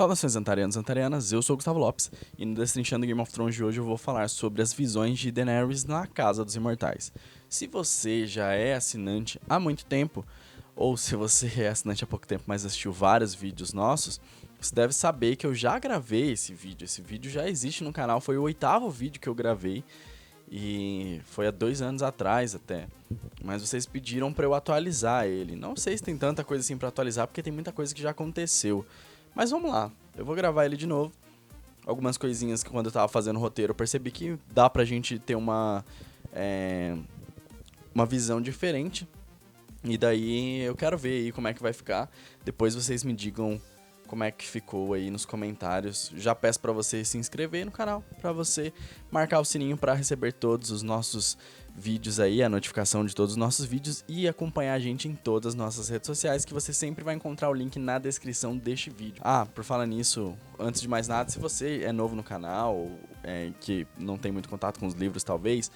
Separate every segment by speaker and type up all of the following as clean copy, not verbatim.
Speaker 1: Saudações antarianos e antarianas, eu sou o Gustavo Lopes e no Destrinchando Game of Thrones de hoje eu vou falar sobre as visões de Daenerys na Casa dos Imortais. Se você já é assinante há muito tempo, ou se você é assinante há pouco tempo, mas assistiu vários vídeos nossos, você deve saber que eu já gravei esse vídeo já existe no canal, foi o 8º vídeo que eu gravei e foi há 2 anos atrás até, mas vocês pediram para eu atualizar ele. Não sei se tem tanta coisa assim para atualizar, porque tem muita coisa que já aconteceu. Mas vamos lá, eu vou gravar ele de novo. Algumas coisinhas que quando eu tava fazendo o roteiro eu percebi que dá pra gente ter uma visão diferente. E daí eu quero ver aí como é que vai ficar. Depois vocês me digam como é que ficou aí nos comentários. Já peço pra você se inscrever no canal, pra você marcar o sininho pra receber todos os nossos vídeos aí, a notificação de todos os nossos vídeos e acompanhar a gente em todas as nossas redes sociais, que você sempre vai encontrar o link na descrição deste vídeo. Ah, por falar nisso, antes de mais nada, se você é novo no canal, que não tem muito contato com os livros talvez,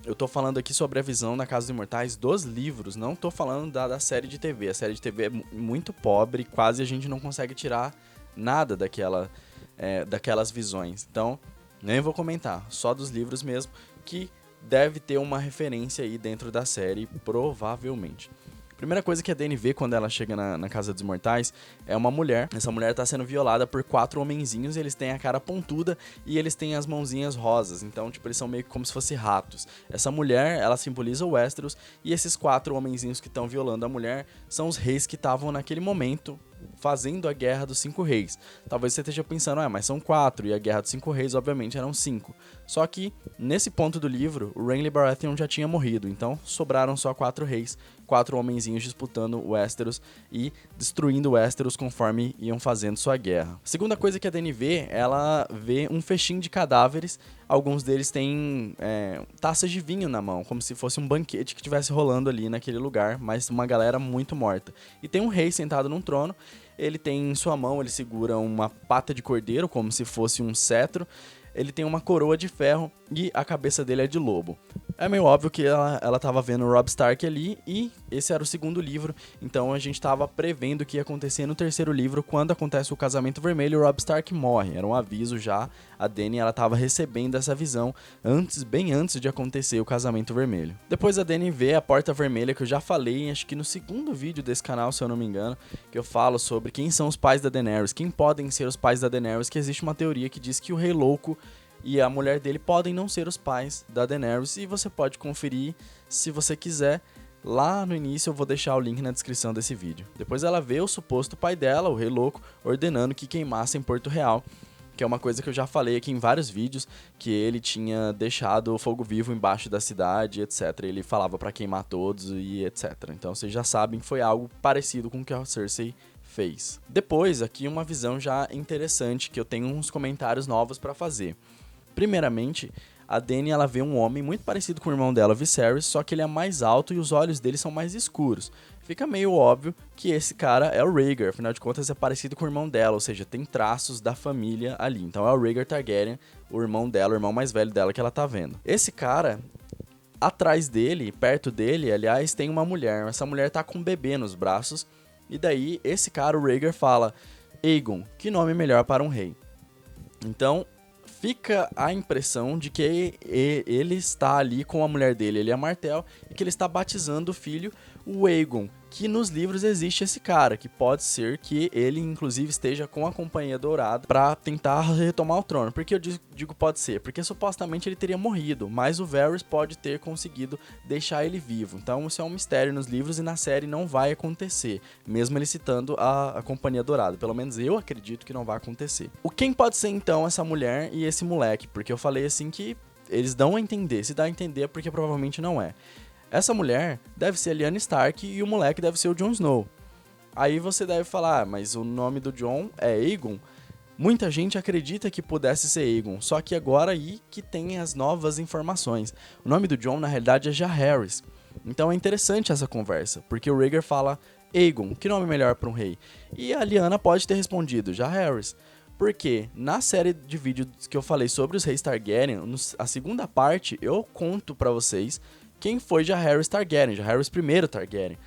Speaker 1: eu tô falando aqui sobre a visão na Casa dos Imortais dos livros, não tô falando da série de TV. A série de TV é muito pobre, quase a gente não consegue tirar nada daquelas visões. Então, nem vou comentar, só dos livros mesmo, que deve ter uma referência aí dentro da série, provavelmente. Primeira coisa que a Dany vê quando ela chega na Casa dos Imortais é uma mulher. Essa mulher tá sendo violada por 4 homenzinhos, eles têm a cara pontuda e eles têm as mãozinhas rosas. Então, tipo, eles são meio que como se fossem ratos. Essa mulher, ela simboliza o Westeros e esses 4 homenzinhos que estão violando a mulher são os reis que estavam naquele momento fazendo a Guerra dos 5 Reis. Talvez você esteja pensando, mas são 4 e a Guerra dos 5 Reis obviamente eram 5. Só que, nesse ponto do livro, o Renly Baratheon já tinha morrido, então sobraram só 4 reis, 4 homenzinhos disputando o Westeros e destruindo o Westeros conforme iam fazendo sua guerra. A segunda coisa que a Dany vê, ela vê um festim de cadáveres. Alguns deles têm taças de vinho na mão, como se fosse um banquete que estivesse rolando ali naquele lugar, mas uma galera muito morta. E tem um rei sentado num trono, ele tem em sua mão, ele segura uma pata de cordeiro, como se fosse um cetro, ele tem uma coroa de ferro e a cabeça dele é de lobo. É meio óbvio que ela tava vendo o Robb Stark ali e esse era o 2º livro, então a gente tava prevendo o que ia acontecer no 3º livro quando acontece o casamento vermelho e o Robb Stark morre. Era um aviso já, a Dany ela tava recebendo essa visão bem antes de acontecer o casamento vermelho. Depois a Dany vê a porta vermelha, que eu já falei, acho que no 2º vídeo desse canal, se eu não me engano, que eu falo sobre quem são os pais da Daenerys, quem podem ser os pais da Daenerys, que existe uma teoria que diz que o Rei Louco e a mulher dele podem não ser os pais da Daenerys, e você pode conferir se você quiser. Lá no início eu vou deixar o link na descrição desse vídeo. Depois ela vê o suposto pai dela, o Rei Louco, ordenando que queimassem Porto Real, que é uma coisa que eu já falei aqui em vários vídeos, que ele tinha deixado o fogo vivo embaixo da cidade, etc. Ele falava pra queimar todos e etc. Então vocês já sabem que foi algo parecido com o que a Cersei fez. Depois, aqui uma visão já interessante, que eu tenho uns comentários novos pra fazer. Primeiramente, a Dany ela vê um homem muito parecido com o irmão dela, Viserys, só que ele é mais alto e os olhos dele são mais escuros. Fica meio óbvio que esse cara é o Rhaegar, afinal de contas é parecido com o irmão dela, ou seja, tem traços da família ali. Então é o Rhaegar Targaryen, o irmão dela, o irmão mais velho dela que ela tá vendo. Esse cara, atrás dele, perto dele, aliás, tem uma mulher. Essa mulher tá com um bebê nos braços, e daí esse cara, o Rhaegar, fala: Aegon, que nome melhor para um rei? Então fica a impressão de que ele está ali com a mulher dele, ele é Martell, e que ele está batizando o filho, o Aegon, que nos livros existe esse cara, que pode ser que ele inclusive esteja com a Companhia Dourada para tentar retomar o trono. Por que eu digo pode ser? Porque supostamente ele teria morrido, mas o Varys pode ter conseguido deixar ele vivo. Então isso é um mistério nos livros e na série não vai acontecer, mesmo ele citando a Companhia Dourada. Pelo menos eu acredito que não vai acontecer. Quem pode ser então essa mulher e esse moleque? Porque eu falei assim que eles dão a entender, se dá a entender é porque provavelmente não é. Essa mulher deve ser a Lyanna Stark e o moleque deve ser o Jon Snow. Aí você deve falar, mas o nome do Jon é Aegon? Muita gente acredita que pudesse ser Aegon, só que agora aí que tem as novas informações. O nome do Jon na realidade é Jaehaerys. Então é interessante essa conversa, porque o Rhaegar fala: Aegon, que nome melhor para um rei? E a Lyanna pode ter respondido: Jaehaerys. Porque na série de vídeos que eu falei sobre os reis Targaryen, a segunda parte eu conto pra vocês quem foi Jaehaerys Targaryen, Jaehaerys I Targaryen.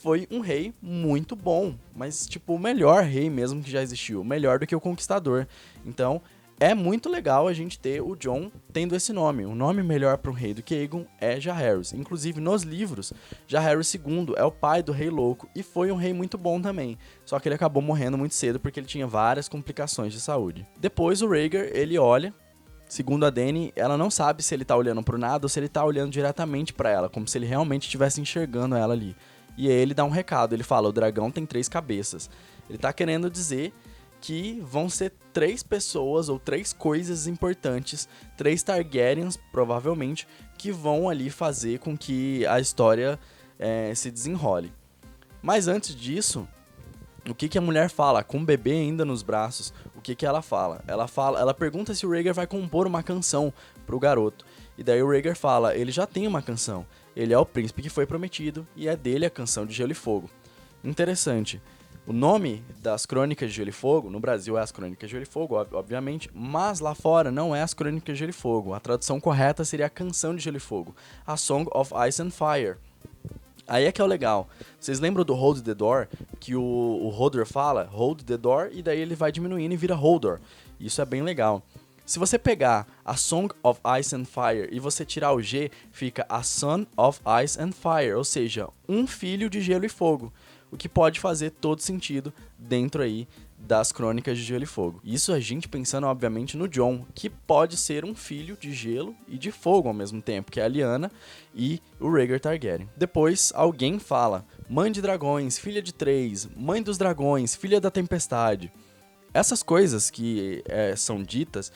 Speaker 1: foi um rei muito bom, mas tipo o melhor rei mesmo que já existiu, melhor do que o Conquistador. Então é muito legal a gente ter o Jon tendo esse nome. O nome melhor para um rei do que Aegon é Jaehaerys. Inclusive, nos livros, Jaehaerys II é o pai do Rei Louco e foi um rei muito bom também. Só que ele acabou morrendo muito cedo porque ele tinha várias complicações de saúde. Depois, o Rhaegar, ele olha. Segundo a Dany, ela não sabe se ele tá olhando pro nada ou se ele tá olhando diretamente para ela, como se ele realmente estivesse enxergando ela ali. E aí ele dá um recado, ele fala, o dragão tem 3 cabeças. Ele tá querendo dizer que vão ser 3 pessoas ou 3 coisas importantes, 3 Targaryens, provavelmente, que vão ali fazer com que a história se desenrole. Mas antes disso, o que a mulher fala? Com o bebê ainda nos braços, o que ela fala? Ela pergunta se o Rhaegar vai compor uma canção pro garoto. E daí o Rhaegar fala, ele já tem uma canção. Ele é o príncipe que foi prometido e é dele a canção de Gelo e Fogo. Interessante. O nome das Crônicas de Gelo e Fogo, no Brasil é as Crônicas de Gelo e Fogo, obviamente, mas lá fora não é as Crônicas de Gelo e Fogo. A tradução correta seria a Canção de Gelo e Fogo, a Song of Ice and Fire. Aí é que é o legal. Vocês lembram do Hold the Door? Que o Hodor fala, Hold the Door, e daí ele vai diminuindo e vira Holdor. Isso é bem legal. Se você pegar a Song of Ice and Fire e você tirar o G, fica a Son of Ice and Fire, ou seja, um filho de gelo e fogo. O que pode fazer todo sentido dentro aí das Crônicas de Gelo e Fogo. Isso a gente pensando, obviamente, no Jon, que pode ser um filho de gelo e de fogo ao mesmo tempo, que é a Lyanna e o Rhaegar Targaryen. Depois, alguém fala, mãe de dragões, filha de 3, mãe dos dragões, filha da tempestade. Essas coisas que são ditas,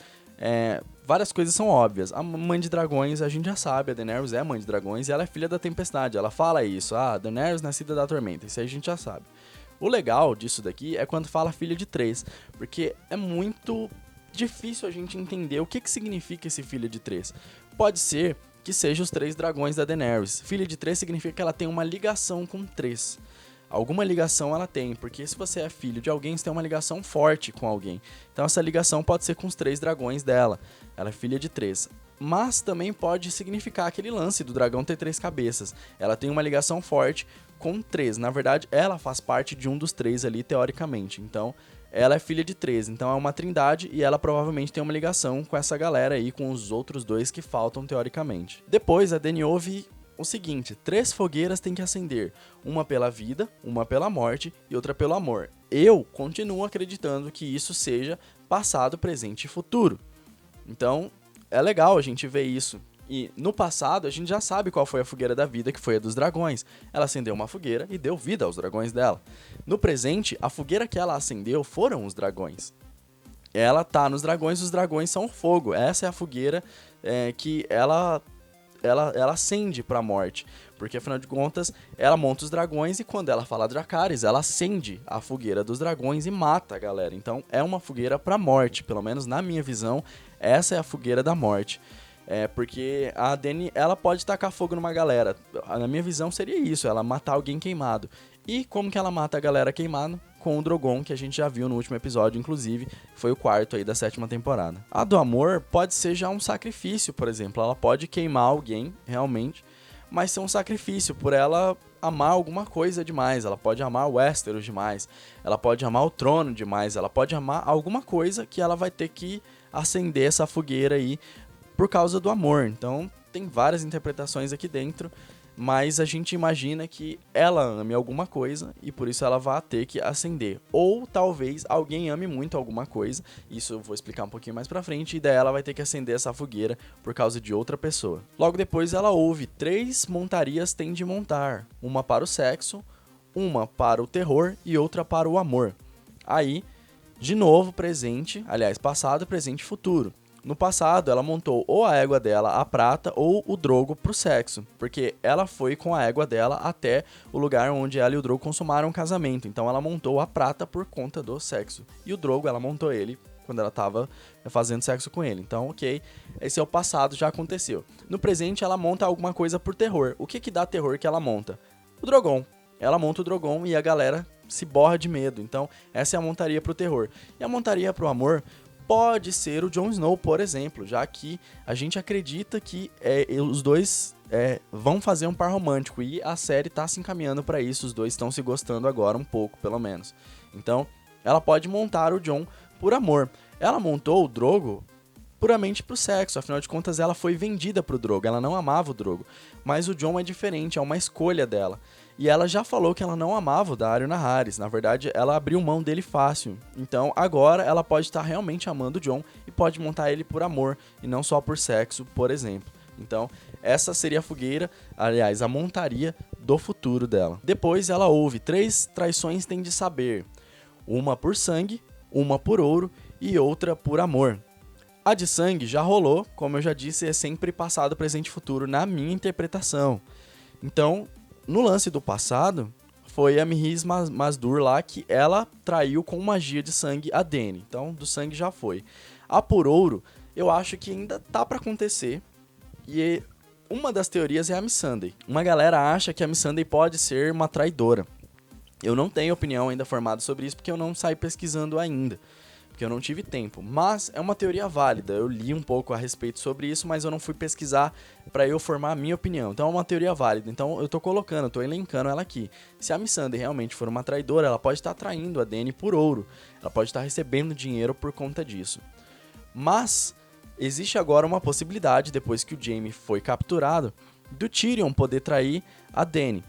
Speaker 1: várias coisas são óbvias. A mãe de dragões, a gente já sabe, a Daenerys é a mãe de dragões e ela é filha da tempestade. Ela fala isso, Daenerys nascida da tormenta, isso aí a gente já sabe. O legal disso daqui é quando fala filha de 3, porque é muito difícil a gente entender o que significa esse filha de 3. Pode ser que seja os 3 dragões da Daenerys. Filha de 3 significa que ela tem uma ligação com 3. Alguma ligação ela tem, porque se você é filho de alguém, você tem uma ligação forte com alguém. Então essa ligação pode ser com os 3 dragões dela. Ela é filha de 3. Mas também pode significar aquele lance do dragão ter 3 cabeças. Ela tem uma ligação forte com 3. Na verdade, ela faz parte de um dos 3 ali, teoricamente. Então, ela é filha de 3. Então, é uma trindade e ela provavelmente tem uma ligação com essa galera aí, com os outros 2 que faltam, teoricamente. Depois, a Dany ouve o seguinte, 3 fogueiras tem que acender. Uma pela vida, uma pela morte e outra pelo amor. Eu continuo acreditando que isso seja passado, presente e futuro. Então, é legal a gente ver isso. E no passado, a gente já sabe qual foi a fogueira da vida, que foi a dos dragões. Ela acendeu uma fogueira e deu vida aos dragões dela. No presente, a fogueira que ela acendeu foram os dragões. Ela tá nos dragões, os dragões são fogo. Essa é a fogueira que ela acende pra morte. Porque, afinal de contas, ela monta os dragões e quando ela fala Dracarys, ela acende a fogueira dos dragões e mata a galera. Então, é uma fogueira pra morte. Pelo menos na minha visão, essa é a fogueira da morte. Porque a Dany, ela pode tacar fogo numa galera. Na minha visão seria isso, ela matar alguém queimado. E como que ela mata a galera queimada? Com o Drogon, que a gente já viu no último episódio, inclusive, foi o 4º aí da 7ª temporada. A do amor pode ser já um sacrifício, por exemplo. Ela pode queimar alguém, realmente, mas ser um sacrifício por ela amar alguma coisa demais. Ela pode amar o Westeros demais, ela pode amar o trono demais, ela pode amar alguma coisa que ela vai ter que acender essa fogueira aí por causa do amor. Então, tem várias interpretações aqui dentro, mas a gente imagina que ela ame alguma coisa e por isso ela vai ter que acender. Ou talvez alguém ame muito alguma coisa, isso eu vou explicar um pouquinho mais pra frente, e daí ela vai ter que acender essa fogueira por causa de outra pessoa. Logo depois ela ouve 3 montarias tem de montar, uma para o sexo, uma para o terror e outra para o amor. Aí, de novo, presente, aliás, passado, presente e futuro. No passado, ela montou ou a égua dela, a prata, ou o Drogo pro sexo, porque ela foi com a égua dela até o lugar onde ela e o Drogo consumaram um casamento. Então ela montou a prata por conta do sexo. E o Drogo, ela montou ele quando ela tava fazendo sexo com ele. Então, ok, esse é o passado, já aconteceu. No presente, ela monta alguma coisa por terror. O que dá terror que ela monta? O Drogon. Ela monta o Drogon e a galera se borra de medo. Então, essa é a montaria pro terror. E a montaria pro amor pode ser o Jon Snow, por exemplo, já que a gente acredita que os dois vão fazer um par romântico e a série tá se encaminhando para isso, os dois estão se gostando agora um pouco, pelo menos. Então, ela pode montar o Jon por amor. Ela montou o Drogo puramente pro sexo, afinal de contas ela foi vendida pro Drogo, ela não amava o Drogo, mas o Jon é diferente, é uma escolha dela. E ela já falou que ela não amava o Daario Naharis, na verdade ela abriu mão dele fácil. Então agora ela pode estar realmente amando o Jon e pode montar ele por amor e não só por sexo, por exemplo. Então essa seria a fogueira, aliás, a montaria do futuro dela. Depois ela ouve 3 traições tem de saber, uma por sangue, uma por ouro e outra por amor. A de sangue já rolou, como eu já disse, é sempre passado, presente e futuro na minha interpretação. Então, no lance do passado, foi a Mihris Masdur lá que ela traiu com magia de sangue a Dany. Então, do sangue já foi. A por ouro, eu acho que ainda tá pra acontecer. E uma das teorias é a Missandei. Uma galera acha que a Missandei pode ser uma traidora. Eu não tenho opinião ainda formada sobre isso, porque eu não saí pesquisando ainda. Porque eu não tive tempo, mas é uma teoria válida, eu li um pouco a respeito sobre isso, mas eu não fui pesquisar para eu formar a minha opinião, então é uma teoria válida, então eu tô elencando ela aqui. Se a Missandei realmente for uma traidora, ela pode estar traindo a Dany por ouro, ela pode estar recebendo dinheiro por conta disso. Mas existe agora uma possibilidade, depois que o Jaime foi capturado, do Tyrion poder trair a Dany.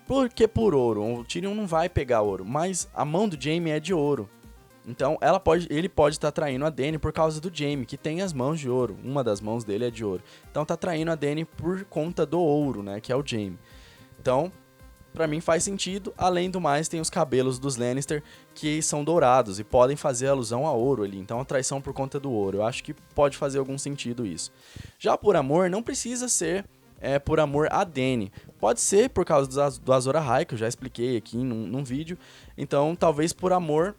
Speaker 1: Por que por ouro? O Tyrion não vai pegar ouro, mas a mão do Jaime é de ouro. Então ele pode estar traindo a Dany por causa do Jaime, que tem as mãos de ouro. Uma das mãos dele é de ouro. Então tá traindo a Dany por conta do ouro, né? Que é o Jaime. Então, pra mim faz sentido. Além do mais, tem os cabelos dos Lannister que são dourados e podem fazer alusão a ouro ali. Então a traição por conta do ouro. Eu acho que pode fazer algum sentido isso. Já por amor, não precisa ser por amor a Dany. Pode ser por causa do Azor Ahai, que eu já expliquei aqui num vídeo. Então, talvez por amor...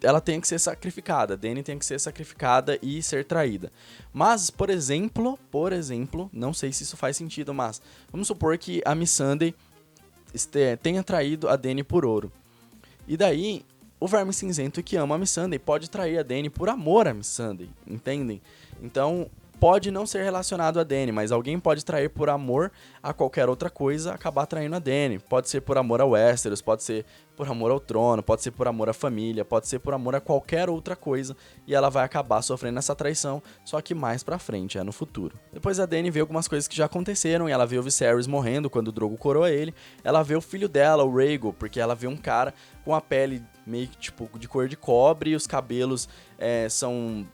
Speaker 1: ela tem que ser sacrificada, a Dany tem que ser sacrificada e ser traída. Mas, por exemplo, não sei se isso faz sentido, mas vamos supor que a Missandei tenha traído a Dany por ouro. E daí, o Verme Cinzento que ama a Missandei pode trair a Dany por amor a Missandei, entendem? Então, pode não ser relacionado a Dany, mas alguém pode trair por amor a qualquer outra coisa, acabar traindo a Dany. Pode ser por amor ao Westeros, pode ser por amor ao trono, pode ser por amor à família, pode ser por amor a qualquer outra coisa, e ela vai acabar sofrendo essa traição, só que mais pra frente, no futuro. Depois a Dany vê algumas coisas que já aconteceram, e ela vê o Viserys morrendo quando o Drogo coroa ele, ela vê o filho dela, o Rhaego, porque ela vê um cara com a pele meio que tipo de cor de cobre, e os cabelos são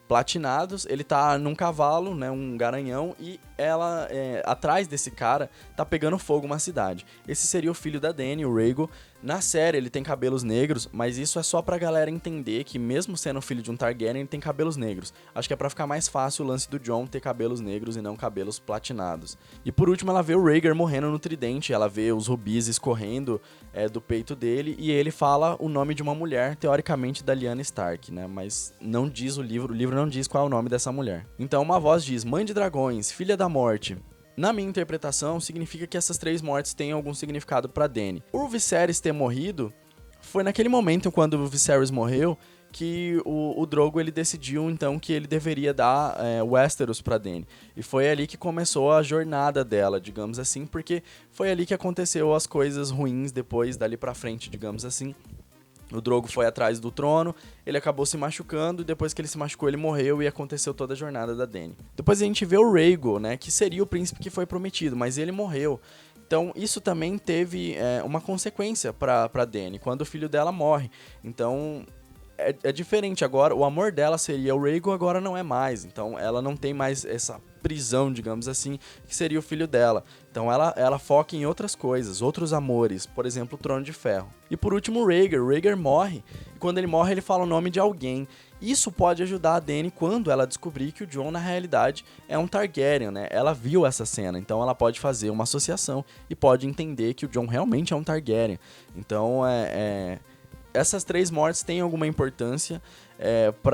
Speaker 1: platinados, ele tá num cavalo, né, um garanhão, e ela, atrás desse cara, tá pegando fogo uma cidade. Esse seria o filho da Dany, o Rhaego. Na série ele tem cabelos negros, mas isso é só pra galera entender que mesmo sendo filho de um Targaryen, ele tem cabelos negros. Acho que é pra ficar mais fácil o lance do Jon ter cabelos negros e não cabelos platinados. E por último ela vê o Rhaegar morrendo no tridente, ela vê os rubis escorrendo do peito dele, e ele fala o nome de uma mulher, teoricamente da Lyanna Stark, né? Mas não diz o livro não diz qual é o nome dessa mulher. Então uma voz diz, mãe de dragões, filha da morte. Na minha interpretação, significa que essas 3 mortes têm algum significado pra Dany. O Viserys ter morrido foi naquele momento, quando o Viserys morreu, que o Drogo ele decidiu então que ele deveria dar Westeros pra Dany. E foi ali que começou a jornada dela, digamos assim, porque foi ali que aconteceu as coisas ruins depois, dali pra frente, digamos assim. O Drogo foi atrás do trono, ele acabou se machucando, e depois que ele se machucou, ele morreu e aconteceu toda a jornada da Dany. Depois a gente vê o Rhaego, né, que seria o príncipe que foi prometido, mas ele morreu. Então isso também teve uma consequência pra Dany, quando o filho dela morre. Então é diferente agora, o amor dela seria o Rhaego, agora não é mais. Então ela não tem mais essa prisão, digamos assim, que seria o filho dela. Então ela foca em outras coisas, outros amores, por exemplo, o Trono de Ferro. E por último o Rhaegar morre, e quando ele morre ele fala o nome de alguém. Isso pode ajudar a Dany quando ela descobrir que o Jon na realidade é um Targaryen, né? Ela viu essa cena, então ela pode fazer uma associação e pode entender que o Jon realmente é um Targaryen. Então essas 3 mortes têm alguma importância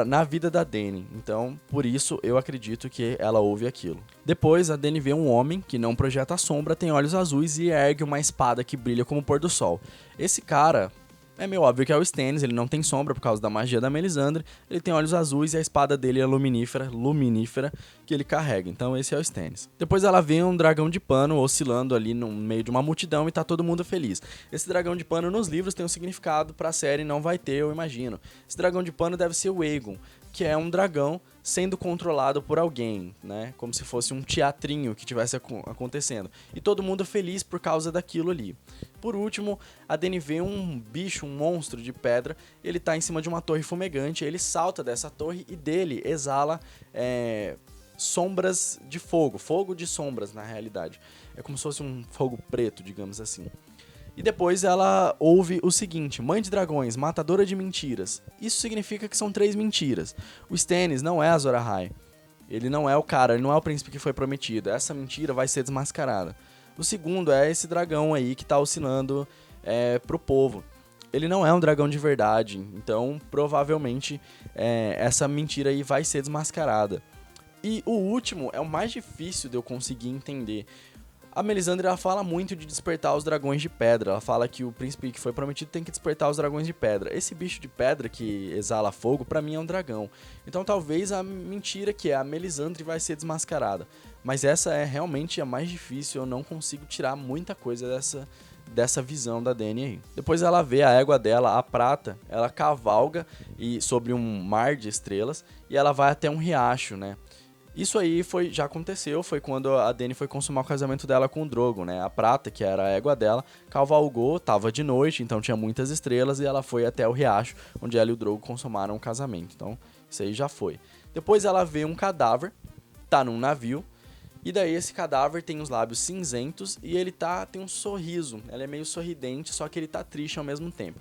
Speaker 1: na vida da Dany, então por isso eu acredito que ela ouve aquilo. Depois a Dany vê um homem que não projeta sombra, tem olhos azuis e ergue uma espada que brilha como o pôr do sol. Esse cara É meio óbvio que é o Stannis, ele não tem sombra por causa da magia da Melisandre, ele tem olhos azuis e a espada dele é luminífera, que ele carrega. Então esse é o Stannis. Depois ela vê um dragão de pano oscilando ali no meio de uma multidão e tá todo mundo feliz. Esse dragão de pano nos livros tem um significado pra série, não vai ter, eu imagino. Esse dragão de pano deve ser o Aegon, que é um dragão sendo controlado por alguém, né? Como se fosse um teatrinho que tivesse acontecendo. E todo mundo feliz por causa daquilo ali. Por último, a Dany vê um bicho, um monstro de pedra. Ele tá em cima de uma torre fumegante. Ele salta dessa torre e dele exala sombras de fogo. Fogo de sombras, na realidade. É como se fosse um fogo preto, digamos assim. E depois ela ouve o seguinte: Mãe de dragões, matadora de mentiras. Isso significa que são 3 mentiras. O Stannis não é Azor Ahai. Ele não é o cara, ele não é o príncipe que foi prometido. Essa mentira vai ser desmascarada. O segundo é esse dragão aí que tá oscilando pro povo. Ele não é um dragão de verdade, então provavelmente essa mentira aí vai ser desmascarada. E o último é o mais difícil de eu conseguir entender. A Melisandre ela fala muito de despertar os dragões de pedra. Ela fala que o príncipe que foi prometido tem que despertar os dragões de pedra. Esse bicho de pedra que exala fogo, pra mim é um dragão. Então talvez a mentira que é a Melisandre vai ser desmascarada. Mas essa é realmente a mais difícil. Eu não consigo tirar muita coisa dessa visão da Dany aí. Depois ela vê a égua dela, a prata. Ela cavalga sobre um mar de estrelas e ela vai até um riacho, né? Isso aí já aconteceu, foi quando a Dany foi consumar o casamento dela com o Drogon, né? A prata, que era a égua dela, cavalgou, tava de noite, então tinha muitas estrelas, e ela foi até o riacho, onde ela e o Drogon consumaram o casamento. Então, isso aí já foi. Depois ela vê um cadáver, tá num navio, e daí esse cadáver tem os lábios cinzentos e ele tem um sorriso. Ela é meio sorridente, só que ele tá triste ao mesmo tempo.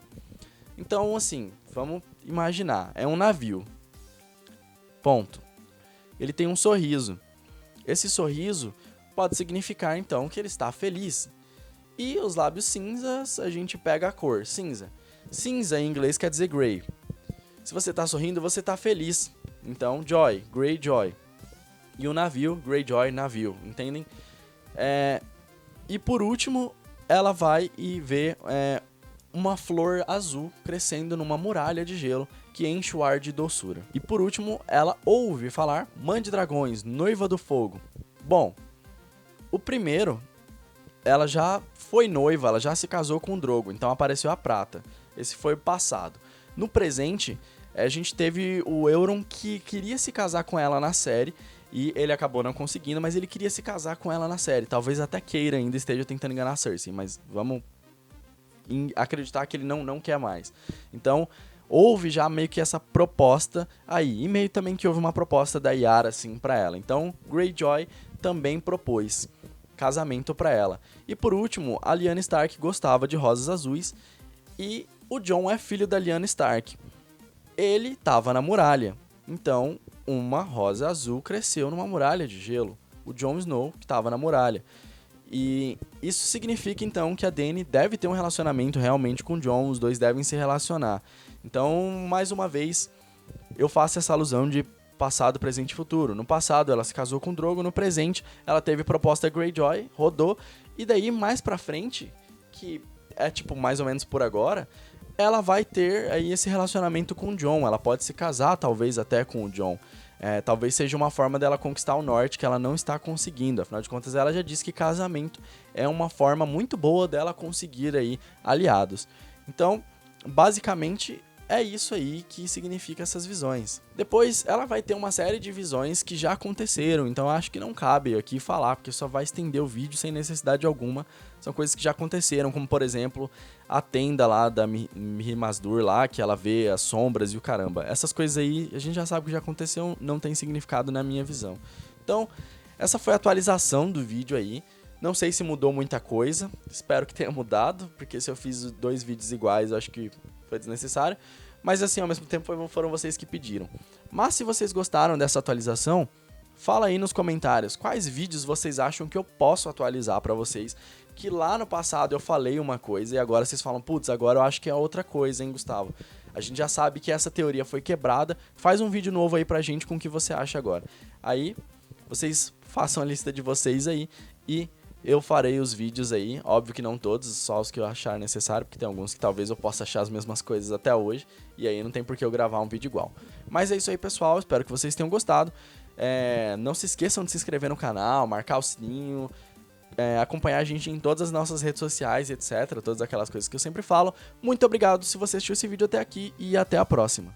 Speaker 1: Então, assim, vamos imaginar, é um navio. Ponto. Ele tem um sorriso. Esse sorriso pode significar, então, que ele está feliz. E os lábios cinzas, a gente pega a cor, cinza. Cinza em inglês quer dizer grey. Se você está sorrindo, você está feliz. Então, joy, grey joy. E o navio, Greyjoy, navio, entendem? E por último, ela vai e vê uma flor azul crescendo numa muralha de gelo que enche o ar de doçura. E por último, ela ouve falar: Mãe de dragões, noiva do fogo. Bom, o primeiro, ela já foi noiva, ela já se casou com o Drogon, então apareceu a prata. Esse foi o passado. No presente, a gente teve o Euron que queria se casar com ela na série, e ele acabou não conseguindo, mas ele queria se casar com ela na série. Talvez até queira ainda esteja tentando enganar a Cersei, mas vamos acreditar que ele não quer mais. Então, houve já meio que essa proposta aí, e meio também que houve uma proposta da Yara, assim, pra ela. Então, Greyjoy também propôs casamento pra ela. E por último, a Lyanna Stark gostava de rosas azuis, e o Jon é filho da Lyanna Stark. Ele tava na muralha, então uma rosa azul cresceu numa muralha de gelo. O Jon Snow, que tava na muralha. E isso significa, então, que a Dany deve ter um relacionamento realmente com o Jon, os dois devem se relacionar. Então, mais uma vez, eu faço essa alusão de passado, presente e futuro. No passado, ela se casou com o Drogon, no presente, ela teve proposta Greyjoy, rodou, e daí, mais pra frente, que é, tipo, mais ou menos por agora, ela vai ter aí esse relacionamento com o Jon. Ela pode se casar, talvez, até com o Jon. Talvez seja uma forma dela conquistar o norte que ela não está conseguindo. Afinal de contas, ela já disse que casamento é uma forma muito boa dela conseguir aí aliados. Então, basicamente, é isso aí que significa essas visões. Depois, ela vai ter uma série de visões que já aconteceram, então acho que não cabe aqui falar, porque só vai estender o vídeo sem necessidade alguma. São coisas que já aconteceram, como por exemplo, a tenda lá da Mirri Maz Duur lá, que ela vê as sombras e o caramba. Essas coisas aí, a gente já sabe que já aconteceu, não tem significado na minha visão. Então, essa foi a atualização do vídeo aí. Não sei se mudou muita coisa, espero que tenha mudado, porque se eu fiz 2 vídeos iguais, eu acho que foi desnecessário. Mas assim, ao mesmo tempo foram vocês que pediram. Mas se vocês gostaram dessa atualização, fala aí nos comentários quais vídeos vocês acham que eu posso atualizar pra vocês. Que lá no passado eu falei uma coisa e agora vocês falam: putz, agora eu acho que é outra coisa, hein, Gustavo? A gente já sabe que essa teoria foi quebrada, faz um vídeo novo aí pra gente com o que você acha agora. Aí, vocês façam a lista de vocês aí e eu farei os vídeos aí. Óbvio que não todos, só os que eu achar necessário, porque tem alguns que talvez eu possa achar as mesmas coisas até hoje, e aí não tem por que eu gravar um vídeo igual. Mas é isso aí, pessoal, espero que vocês tenham gostado. Não se esqueçam de se inscrever no canal, marcar o sininho, acompanhar a gente em todas as nossas redes sociais, etc. Todas aquelas coisas que eu sempre falo. Muito obrigado se você assistiu esse vídeo até aqui e até a próxima.